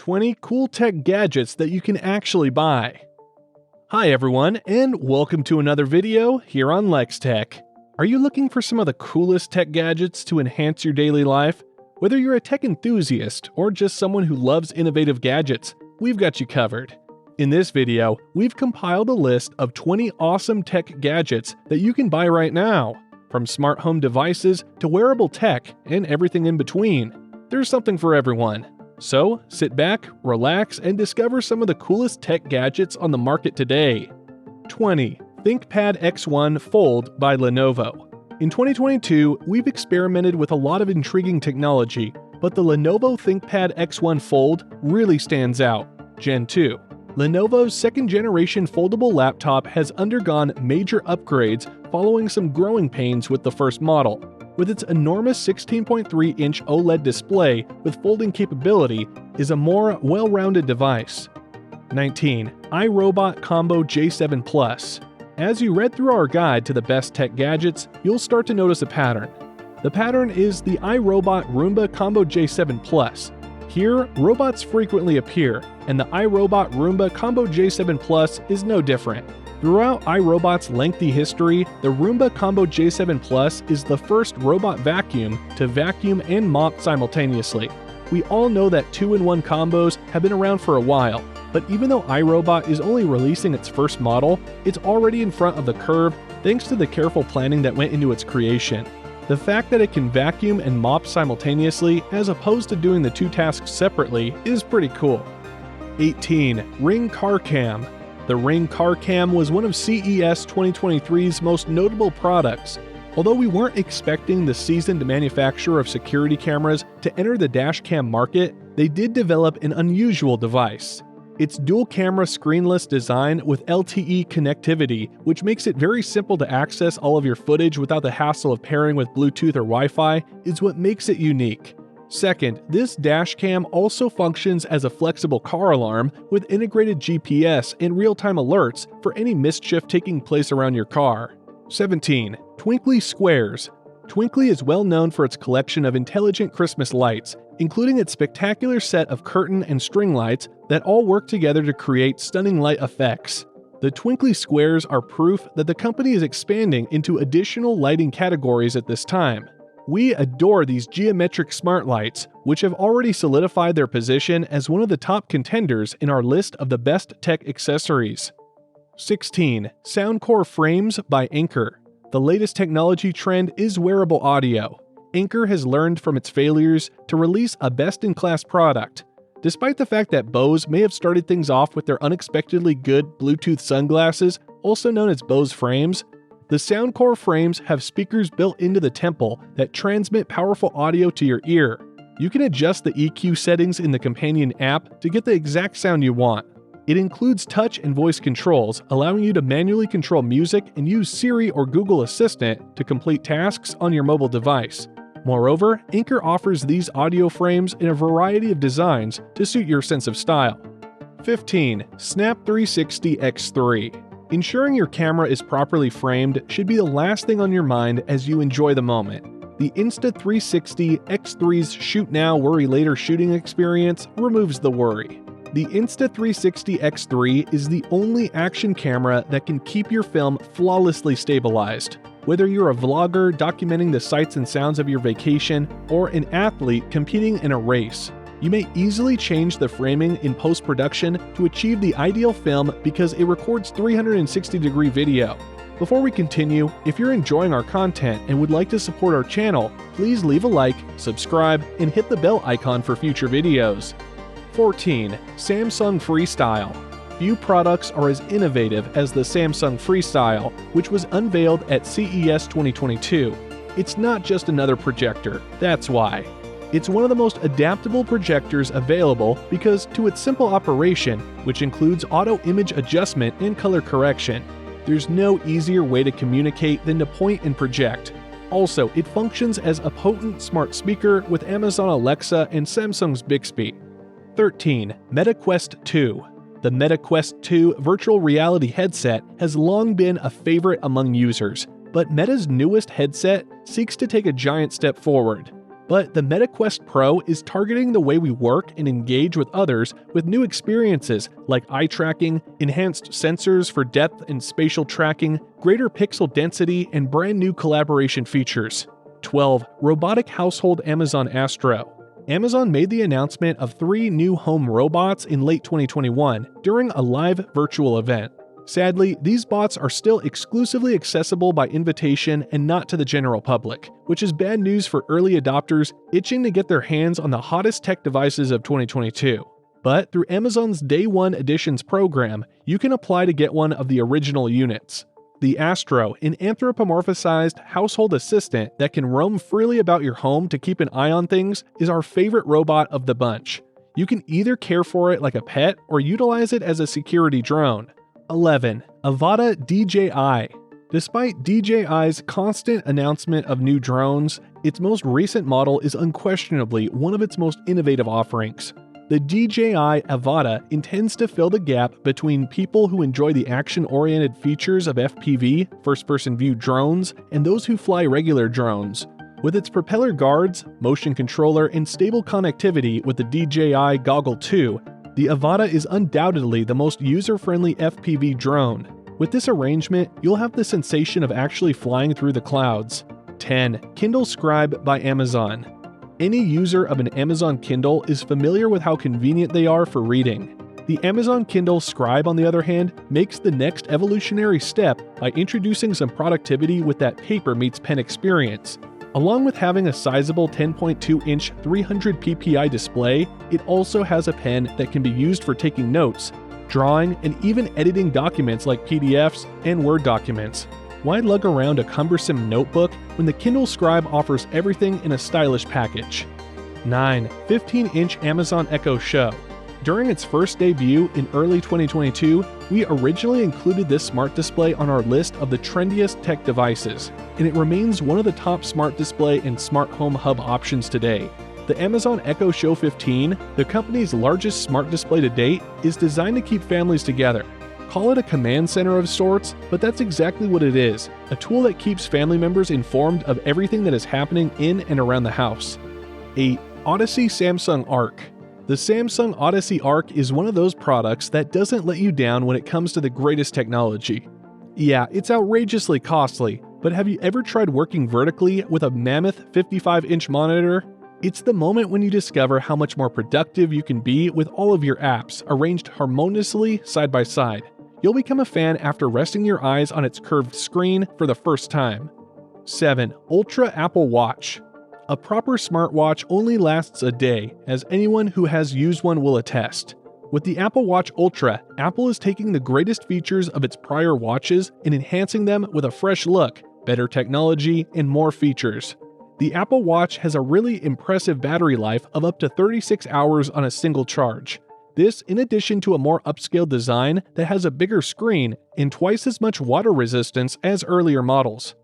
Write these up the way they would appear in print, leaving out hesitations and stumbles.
20 cool tech gadgets that you can actually buy. Hi everyone, and welcome to another video here on Lex Tech. Are you looking for some of the coolest tech gadgets to enhance your daily life? Whether you're a tech enthusiast or just someone who loves innovative gadgets, we've got you covered. In this video, we've compiled a list of 20 awesome tech gadgets that you can buy right now. From smart home devices to wearable tech and everything in between, there's something for everyone. So sit back, relax, and discover some of the coolest tech gadgets on the market today. 20. ThinkPad X1 Fold by Lenovo. In 2022, we've experimented with a lot of intriguing technology, but the Lenovo ThinkPad X1 Fold really stands out. Gen 2. Lenovo's second-generation foldable laptop has undergone major upgrades following some growing pains with the first model. With its enormous 16.3-inch OLED display with folding capability, is a more well-rounded device. 19. iRobot Combo J7 Plus. As you read through our guide to the best tech gadgets, you'll start to notice a pattern. The pattern is the iRobot Roomba Combo J7 Plus. Here, robots frequently appear, and the iRobot Roomba Combo J7 Plus is no different. Throughout iRobot's lengthy history, the Roomba Combo J7 Plus is the first robot vacuum to vacuum and mop simultaneously. We all know that 2-in-1 combos have been around for a while, but even though iRobot is only releasing its first model, it's already in front of the curve thanks to the careful planning that went into its creation. The fact that it can vacuum and mop simultaneously as opposed to doing the two tasks separately is pretty cool. 18. Ring Car Cam. The Ring Car Cam was one of CES 2023's most notable products. Although we weren't expecting the seasoned manufacturer of security cameras to enter the dash cam market, they did develop an unusual device. Its dual-camera screenless design with LTE connectivity, which makes it very simple to access all of your footage without the hassle of pairing with Bluetooth or Wi-Fi, is what makes it unique. Second, this dash cam also functions as a flexible car alarm with integrated GPS and real-time alerts for any mischief taking place around your car. 17. Twinkly Squares. Twinkly is well known for its collection of intelligent Christmas lights, including its spectacular set of curtain and string lights that all work together to create stunning light effects. The Twinkly Squares are proof that the company is expanding into additional lighting categories at this time. We adore these geometric smart lights, which have already solidified their position as one of the top contenders in our list of the best tech accessories. 16. Soundcore Frames by Anker. The latest technology trend is wearable audio. Anker has learned from its failures to release a best-in-class product. Despite the fact that Bose may have started things off with their unexpectedly good Bluetooth sunglasses, also known as Bose frames, the Soundcore frames have speakers built into the temple that transmit powerful audio to your ear. You can adjust the EQ settings in the companion app to get the exact sound you want. It includes touch and voice controls, allowing you to manually control music and use Siri or Google Assistant to complete tasks on your mobile device. Moreover, Anker offers these audio frames in a variety of designs to suit your sense of style. 15. Snap 360 X3. Ensuring your camera is properly framed should be the last thing on your mind as you enjoy the moment. The Insta360 X3's shoot now, worry later shooting experience removes the worry. The Insta360 X3 is the only action camera that can keep your film flawlessly stabilized. Whether you're a vlogger documenting the sights and sounds of your vacation or an athlete competing in a race, you may easily change the framing in post-production to achieve the ideal film because it records 360-degree video. Before we continue, if you're enjoying our content and would like to support our channel, please leave a like, subscribe, and hit the bell icon for future videos. 14. Samsung Freestyle. Few products are as innovative as the Samsung Freestyle, which was unveiled at CES 2022. It's not just another projector, that's why. It's one of the most adaptable projectors available because to its simple operation, which includes auto image adjustment and color correction, there's no easier way to communicate than to point and project. Also, it functions as a potent smart speaker with Amazon Alexa and Samsung's Bixby. 13. MetaQuest 2. The MetaQuest 2 virtual reality headset has long been a favorite among users, but Meta's newest headset seeks to take a giant step forward. But the Meta Quest Pro is targeting the way we work and engage with others with new experiences like eye tracking, enhanced sensors for depth and spatial tracking, greater pixel density, and brand new collaboration features. 12. Robotic household Amazon Astro. Amazon made the announcement of 3 new home robots in late 2021 during a live virtual event. Sadly, these bots are still exclusively accessible by invitation and not to the general public, which is bad news for early adopters itching to get their hands on the hottest tech devices of 2022. But through Amazon's Day 1 Editions program, you can apply to get one of the original units. The Astro, an anthropomorphized household assistant that can roam freely about your home to keep an eye on things, is our favorite robot of the bunch. You can either care for it like a pet or utilize it as a security drone. 11. Avata DJI. Despite DJI's constant announcement of new drones, its most recent model is unquestionably one of its most innovative offerings. The DJI Avata intends to fill the gap between people who enjoy the action-oriented features of FPV, first-person view drones, and those who fly regular drones. With its propeller guards, motion controller, and stable connectivity with the DJI Goggle 2, the Avata is undoubtedly the most user-friendly FPV drone. With this arrangement, you'll have the sensation of actually flying through the clouds. 10. Kindle Scribe by Amazon. Any user of an Amazon Kindle is familiar with how convenient they are for reading. The Amazon Kindle Scribe, on the other hand, makes the next evolutionary step by introducing some productivity with that paper meets pen experience. Along with having a sizable 10.2-inch 300 ppi display, it also has a pen that can be used for taking notes, drawing, and even editing documents like PDFs and Word documents. Why lug around a cumbersome notebook when the Kindle Scribe offers everything in a stylish package? 9. 15-inch Amazon Echo Show. During its first debut in early 2022, we originally included this smart display on our list of the trendiest tech devices, and it remains one of the top smart display and smart home hub options today. The Amazon Echo Show 15, the company's largest smart display to date, is designed to keep families together. Call it a command center of sorts, but that's exactly what it is, a tool that keeps family members informed of everything that is happening in and around the house. 8. Odyssey Samsung Arc. The Samsung Odyssey Arc is one of those products that doesn't let you down when it comes to the greatest technology. Yeah, it's outrageously costly, but have you ever tried working vertically with a mammoth 55-inch monitor? It's the moment when you discover how much more productive you can be with all of your apps arranged harmoniously side by side. You'll become a fan after resting your eyes on its curved screen for the first time. 7. Ultra Apple Watch. A proper smartwatch only lasts a day, as anyone who has used one will attest. With the Apple Watch Ultra, Apple is taking the greatest features of its prior watches and enhancing them with a fresh look, better technology, and more features. The Apple Watch has a really impressive battery life of up to 36 hours on a single charge. This in addition to a more upscale design that has a bigger screen and twice as much water resistance as earlier models.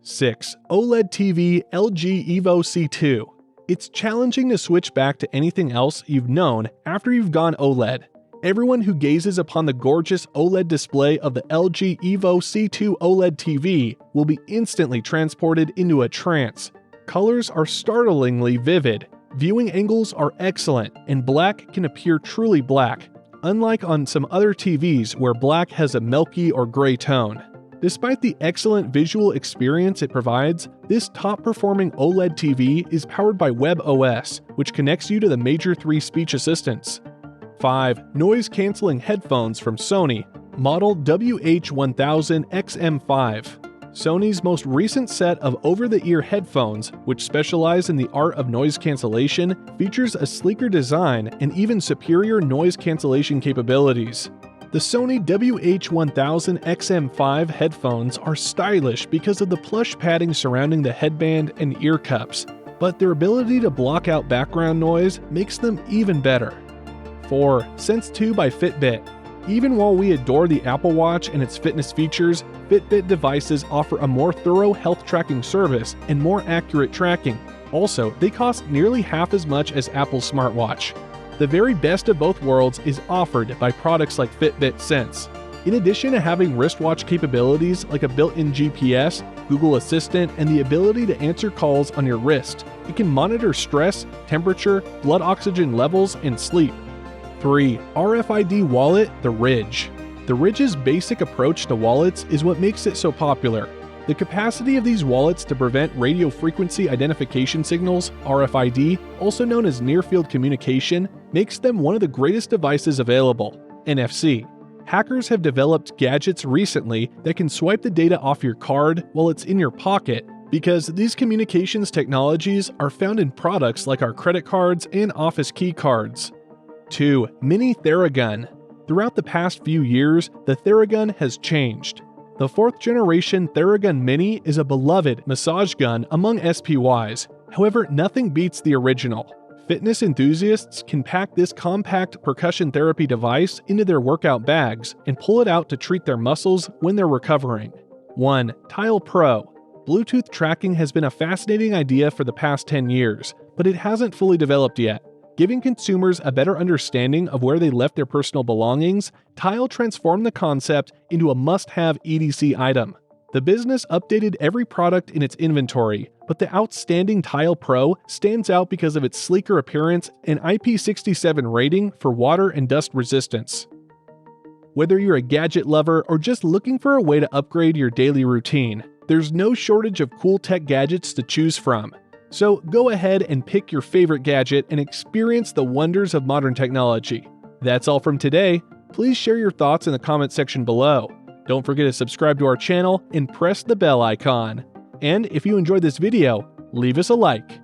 6. OLED TV LG Evo C2. It's challenging to switch back to anything else you've known after you've gone OLED. Everyone who gazes upon the gorgeous OLED display of the LG Evo C2 OLED TV will be instantly transported into a trance. Colors are startlingly vivid, viewing angles are excellent, and black can appear truly black, unlike on some other TVs where black has a milky or gray tone. Despite the excellent visual experience it provides, this top-performing OLED TV is powered by WebOS, which connects you to the major 3 speech assistants. 5. Noise-canceling headphones from Sony, model WH-1000XM5. Sony's most recent set of over-the-ear headphones, which specialize in the art of noise cancellation, features a sleeker design and even superior noise cancellation capabilities. The Sony WH-1000XM5 headphones are stylish because of the plush padding surrounding the headband and ear cups, but their ability to block out background noise makes them even better. 4. Sense 2 by Fitbit. Even while we adore the Apple Watch and its fitness features, Fitbit devices offer a more thorough health tracking service and more accurate tracking. Also, they cost nearly half as much as Apple's smartwatch. The very best of both worlds is offered by products like Fitbit Sense. In addition to having wristwatch capabilities like a built-in GPS, Google Assistant, and the ability to answer calls on your wrist, It can monitor stress, temperature, blood oxygen levels, and sleep. 3. RFID Wallet, the Ridge. The Ridge's basic approach to wallets is what makes it so popular. The capacity of these wallets to prevent radio frequency identification signals, RFID, also known as near-field communication, makes them one of the greatest devices available, NFC. Hackers have developed gadgets recently that can swipe the data off your card while it's in your pocket, because these communications technologies are found in products like our credit cards and office key cards. 2. Mini Theragun. Throughout the past few years, the Theragun has changed. The 4th generation Theragun Mini is a beloved massage gun among SPYs. However, nothing beats the original. Fitness enthusiasts can pack this compact percussion therapy device into their workout bags and pull it out to treat their muscles when they're recovering. 1. Tile Pro. Bluetooth tracking has been a fascinating idea for the past 10 years, but it hasn't fully developed yet. Giving consumers a better understanding of where they left their personal belongings, Tile transformed the concept into a must-have EDC item. The business updated every product in its inventory, but the outstanding Tile Pro stands out because of its sleeker appearance and IP67 rating for water and dust resistance. Whether you're a gadget lover or just looking for a way to upgrade your daily routine, there's no shortage of cool tech gadgets to choose from. So go ahead and pick your favorite gadget and experience the wonders of modern technology. That's all from today. Please share your thoughts in the comment section below. Don't forget to subscribe to our channel and press the bell icon. And if you enjoyed this video, leave us a like.